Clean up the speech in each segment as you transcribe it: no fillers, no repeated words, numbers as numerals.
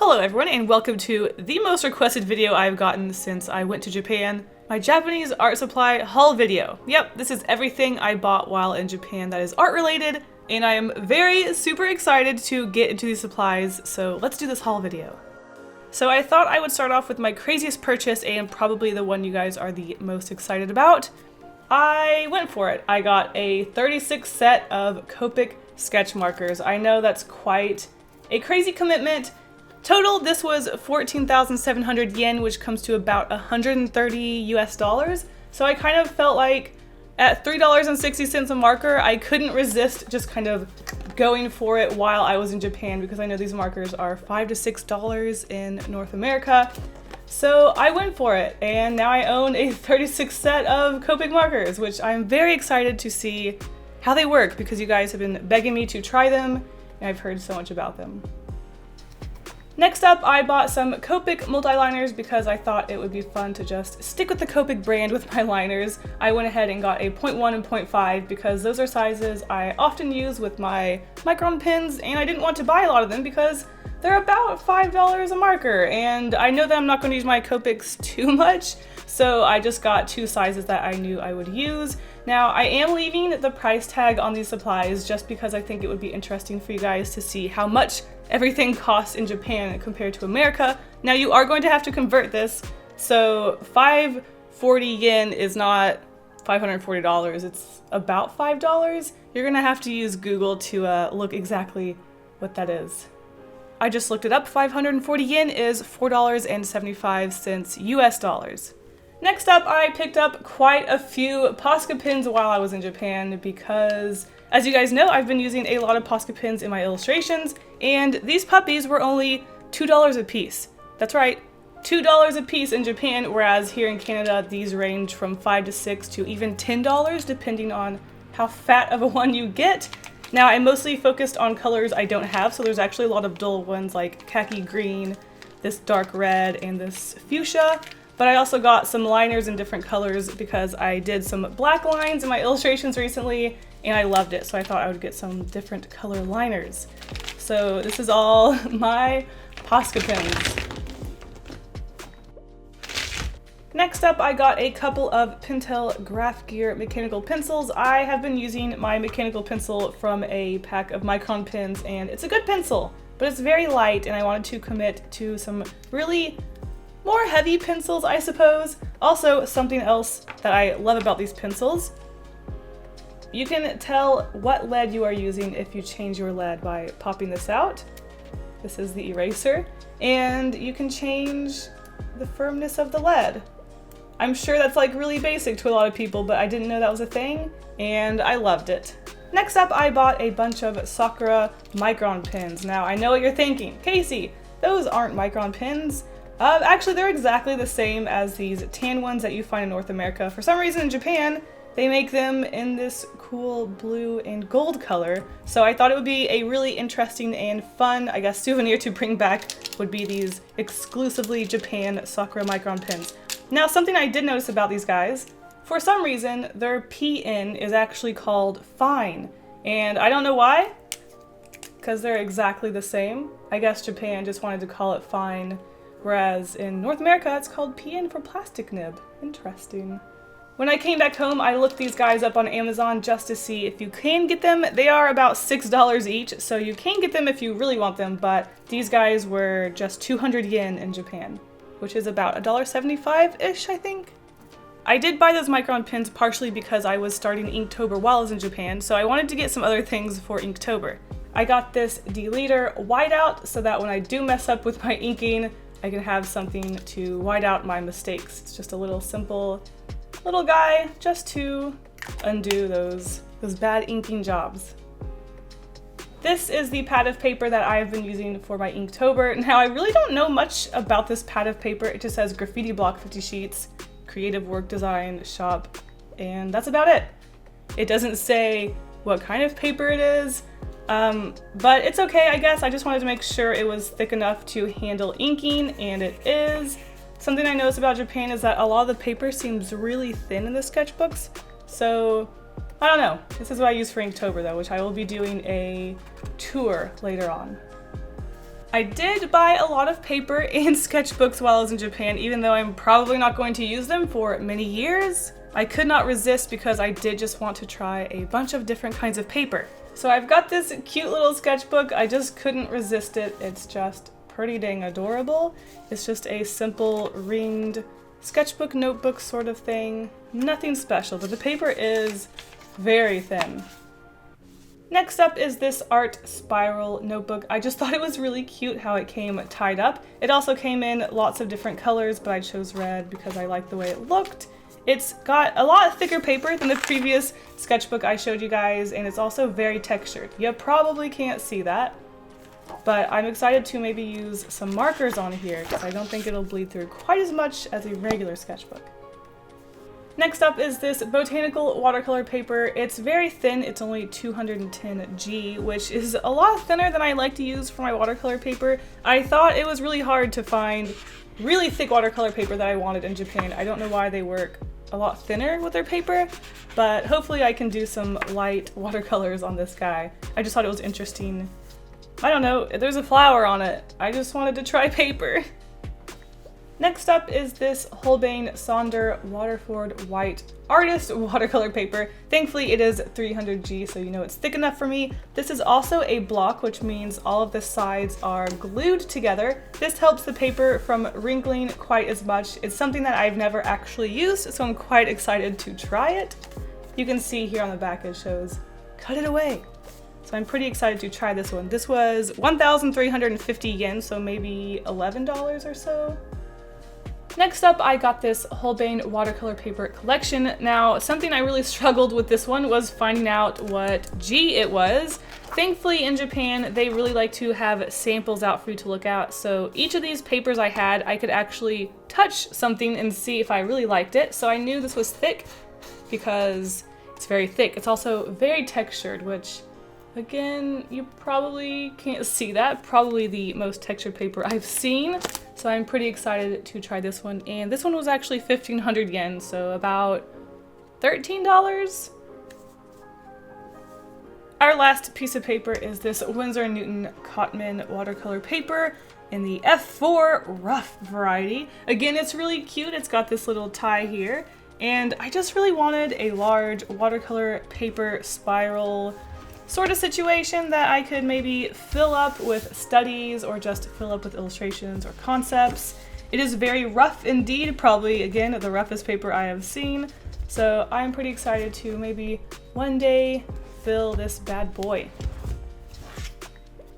Hello everyone and welcome to the most requested video I've gotten since I went to Japan, my Japanese art supply haul video. Yep, this is everything I bought while in Japan that is art related, and I am super excited to get into these supplies, so let's do this haul video. So I thought I would start off with my craziest purchase and probably the one you guys are the most excited about. I went for it. I got a 36 set of Copic sketch markers. I know that's quite a crazy commitment. Total, this was 14,700 yen, which comes to about 130 US dollars. So I kind of felt like at $3.60 a marker, I couldn't resist just kind of going for it while I was in Japan, because I know these markers are $5 to $6 in North America. So I went for it, and now I own a 36 set of Copic markers, which I'm very excited to see how they work, because you guys have been begging me to try them, and I've heard so much about them. Next up, I bought some Copic multi-liners because I thought it would be fun to just stick with the Copic brand with my liners. I went ahead and got a 0.1 and 0.5 because those are sizes I often use with my micron pens, and I didn't want to buy a lot of them because they're about $5 a marker, and I know that I'm not going to use my Copics too much, so I just got two sizes that I knew I would use. Now, I am leaving the price tag on these supplies just because I think it would be interesting for you guys to see how much everything costs in Japan compared to America. Now, you are going to have to convert this, so 540 yen is not $540, it's about $5. You're gonna have to use Google to look exactly what that is. I just looked it up. 540 yen is $4.75 US dollars. Next up, I picked up quite a few Posca pens while I was in Japan because, as you guys know, I've been using a lot of Posca pens in my illustrations, and these puppies were only $2 a piece. That's right, $2 a piece in Japan, whereas here in Canada, these range from $5 to $6 to even $10, depending on how fat of a one you get. Now, I mostly focused on colors I don't have, so there's actually a lot of dull ones like khaki green, this dark red, and this fuchsia. But I also got some liners in different colors because I did some black lines in my illustrations recently, and I loved it, so I thought I would get some different color liners. So this is all my Posca pens. Next up, I got a couple of Pentel Graph Gear mechanical pencils. I have been using my mechanical pencil from a pack of micron pens, and it's a good pencil, but it's very light, and I wanted to commit to some really more heavy pencils, I suppose. Also, something else that I love about these pencils, you can tell what lead you are using if you change your lead by popping this out. This is the eraser, and you can change the firmness of the lead. I'm sure that's like really basic to a lot of people, but I didn't know that was a thing, and I loved it. Next up, I bought a bunch of Sakura Micron pens. Now, I know what you're thinking. Kasey, those aren't micron pens. Actually, they're exactly the same as these tan ones that you find in North America. For some reason in Japan, they make them in this cool blue and gold color. So I thought it would be a really interesting and fun, I guess, souvenir to bring back would be these exclusively Japan Sakura Micron pens. Now, something I did notice about these guys, for some reason, their PN is actually called fine. And I don't know why, because they're exactly the same. I guess Japan just wanted to call it fine, whereas in North America, it's called PN for plastic nib. Interesting. When I came back home, I looked these guys up on Amazon just to see if you can get them. They are about $6 each, so you can get them if you really want them, but these guys were just 200 yen in Japan, which is about $1.75-ish, I think. I did buy those micron pens partially because I was starting Inktober while I was in Japan, so I wanted to get some other things for Inktober. I got this deleter whiteout so that when I do mess up with my inking, I can have something to white out my mistakes. It's just a little simple little guy just to undo those bad inking jobs. This is the pad of paper that I've been using for my Inktober. Now, I really don't know much about this pad of paper. It just says graffiti block 50 sheets, creative work design, shop, and that's about it. It doesn't say what kind of paper it is, but it's okay, I guess. I just wanted to make sure it was thick enough to handle inking, and it is. Something I noticed about Japan is that a lot of the paper seems really thin in the sketchbooks, so I don't know. This is what I use for Inktober though, which I will be doing a tour later on. I did buy a lot of paper and sketchbooks while I was in Japan, even though I'm probably not going to use them for many years. I could not resist because I did just want to try a bunch of different kinds of paper. So I've got this cute little sketchbook. I just couldn't resist it. It's just pretty dang adorable. It's just a simple ringed sketchbook notebook sort of thing. Nothing special, but the paper is very thin. Next up is this art spiral notebook. I just thought it was really cute how it came tied up. It also came in lots of different colors, but I chose red because I liked the way it looked. It's got a lot thicker paper than the previous sketchbook I showed you guys, and it's also very textured. You probably can't see that, but I'm excited to maybe use some markers on here because I don't think it'll bleed through quite as much as a regular sketchbook. Next up is this botanical watercolor paper. It's very thin, it's only 210G, which is a lot thinner than I like to use for my watercolor paper. I thought it was really hard to find really thick watercolor paper that I wanted in Japan. I don't know why they work a lot thinner with their paper, but hopefully I can do some light watercolors on this guy. I just thought it was interesting. I don't know, there's a flower on it. I just wanted to try paper. Next up is this Holbein Sonder Waterford White Artist watercolor paper. Thankfully it is 300G, so you know it's thick enough for me. This is also a block, which means all of the sides are glued together. This helps the paper from wrinkling quite as much. It's something that I've never actually used, so I'm quite excited to try it. You can see here on the back it shows, cut it away. So I'm pretty excited to try this one. This was 1,350 yen, so maybe $11 or so. Next up, I got this Holbein watercolor paper collection. Now, something I really struggled with this one was finding out what G it was. Thankfully, in Japan, they really like to have samples out for you to look at. So each of these papers I had, I could actually touch something and see if I really liked it. So I knew this was thick because it's very thick. It's also very textured, which, again, you probably can't see that. Probably the most textured paper I've seen. So I'm pretty excited to try this one. And this one was actually 1,500 yen, so about $13. Our last piece of paper is this Winsor & Newton Cotman watercolor paper in the F4 rough variety. Again, it's really cute. It's got this little tie here. And I just really wanted a large watercolor paper spiral sort of situation that I could maybe fill up with studies or just fill up with illustrations or concepts. It is very rough indeed, probably, again, the roughest paper I have seen. So I'm pretty excited to maybe one day fill this bad boy.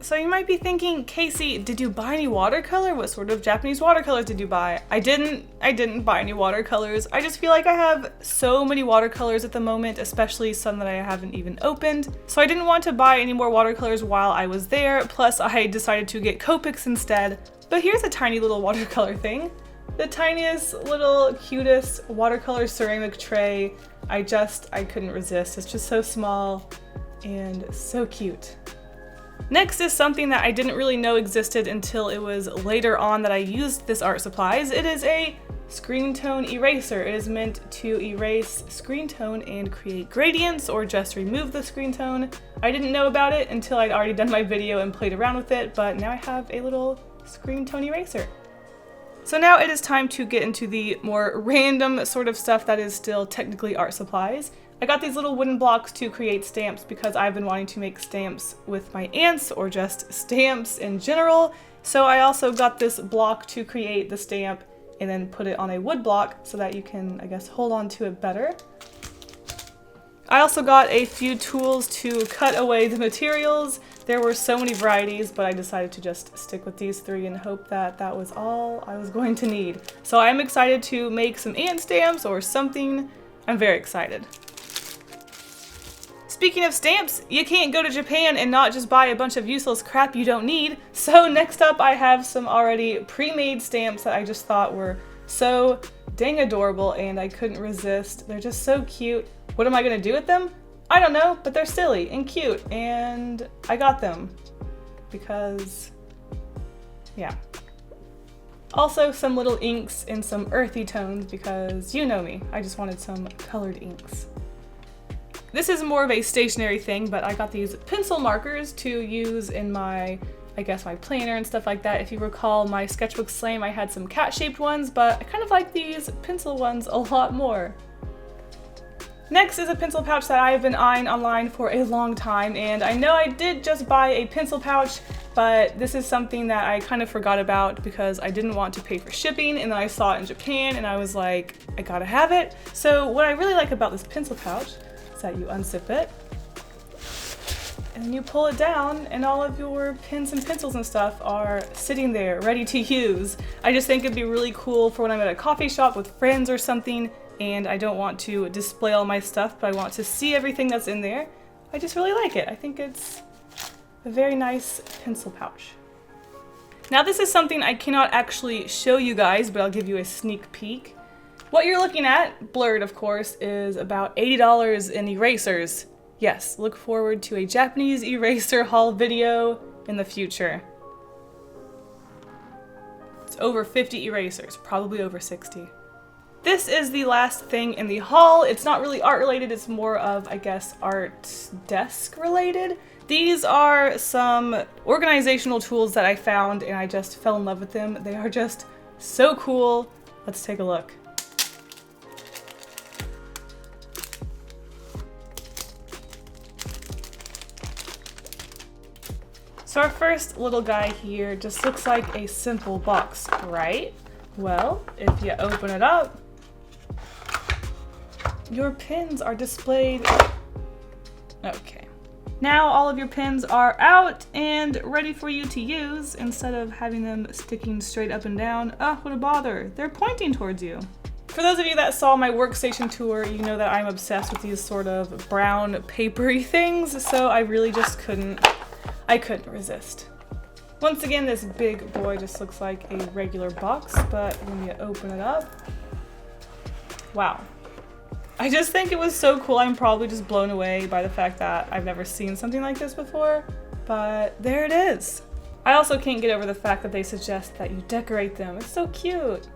So you might be thinking, Kasey, did you buy any watercolor? What sort of Japanese watercolors did you buy? I didn't buy any watercolors. I just feel like I have so many watercolors at the moment, especially some that I haven't even opened. So I didn't want to buy any more watercolors while I was there, plus I decided to get Copics instead. But here's a tiny little watercolor thing. The tiniest little cutest watercolor ceramic tray. I couldn't resist. It's just so small and so cute. Next is something that I didn't really know existed until it was later on that I used this art supplies. It is a screen tone eraser. It is meant to erase screen tone and create gradients or just remove the screen tone. I didn't know about it until I'd already done my video and played around with it, but now I have a little screen tone eraser. So now it is time to get into the more random sort of stuff that is still technically art supplies. I got these little wooden blocks to create stamps because I've been wanting to make stamps with my aunts or just stamps in general. So I also got this block to create the stamp and then put it on a wood block so that you can, I guess, hold on to it better. I also got a few tools to cut away the materials. There were so many varieties, but I decided to just stick with these three and hope that that was all I was going to need. So I'm excited to make some ant stamps or something. I'm very excited. Speaking of stamps, you can't go to Japan and not just buy a bunch of useless crap you don't need. So next up I have some already pre-made stamps that I just thought were so dang adorable and I couldn't resist. They're just so cute. What am I gonna do with them? I don't know, but they're silly and cute and I got them because, yeah. Also some little inks and some earthy tones because you know me, I just wanted some colored inks. This is more of a stationary thing, but I got these pencil markers to use in my, I guess, my planner and stuff like that. If you recall my sketchbook slam, I had some cat-shaped ones, but I kind of like these pencil ones a lot more. Next is a pencil pouch that I've been eyeing online for a long time, and I know I did just buy a pencil pouch, but this is something that I kind of forgot about because I didn't want to pay for shipping, and then I saw it in Japan and I was like, I gotta have it. So what I really like about this pencil pouch is that you unzip it, and then you pull it down and all of your pens and pencils and stuff are sitting there ready to use. I just think it'd be really cool for when I'm at a coffee shop with friends or something and I don't want to display all my stuff, but I want to see everything that's in there. I just really like it. I think it's a very nice pencil pouch. Now this is something I cannot actually show you guys, but I'll give you a sneak peek. What you're looking at, blurred of course, is about $80 in erasers. Yes, look forward to a Japanese eraser haul video in the future. It's over 50 erasers, probably over 60. This is the last thing in the haul. It's not really art related, it's more of, I guess, art desk related. These are some organizational tools that I found and I just fell in love with them. They are just so cool. Let's take a look. So our first little guy here just looks like a simple box, right? Well, if you open it up, your pens are displayed. Okay. Now all of your pens are out and ready for you to use instead of having them sticking straight up and down. Ah, what a bother. They're pointing towards you. For those of you that saw my workstation tour, you know that I'm obsessed with these sort of brown papery things, so I really just couldn't resist. Once again, this big boy just looks like a regular box, but when you open it up, wow. I just think it was so cool. I'm probably just blown away by the fact that I've never seen something like this before, but there it is. I also can't get over the fact that they suggest that you decorate them. It's so cute.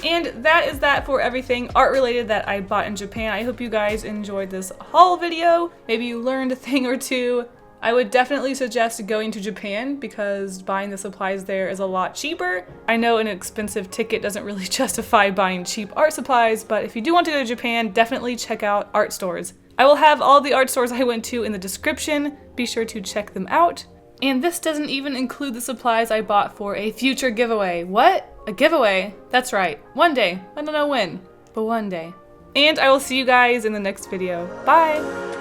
And that is that for everything art related that I bought in Japan. I hope you guys enjoyed this haul video. Maybe you learned a thing or two. I would definitely suggest going to Japan because buying the supplies there is a lot cheaper. I know an expensive ticket doesn't really justify buying cheap art supplies, but if you do want to go to Japan, definitely check out art stores. I will have all the art stores I went to in the description. Be sure to check them out. And this doesn't even include the supplies I bought for a future giveaway. What? A giveaway? That's right. One day. I don't know when, but one day. And I will see you guys in the next video. Bye!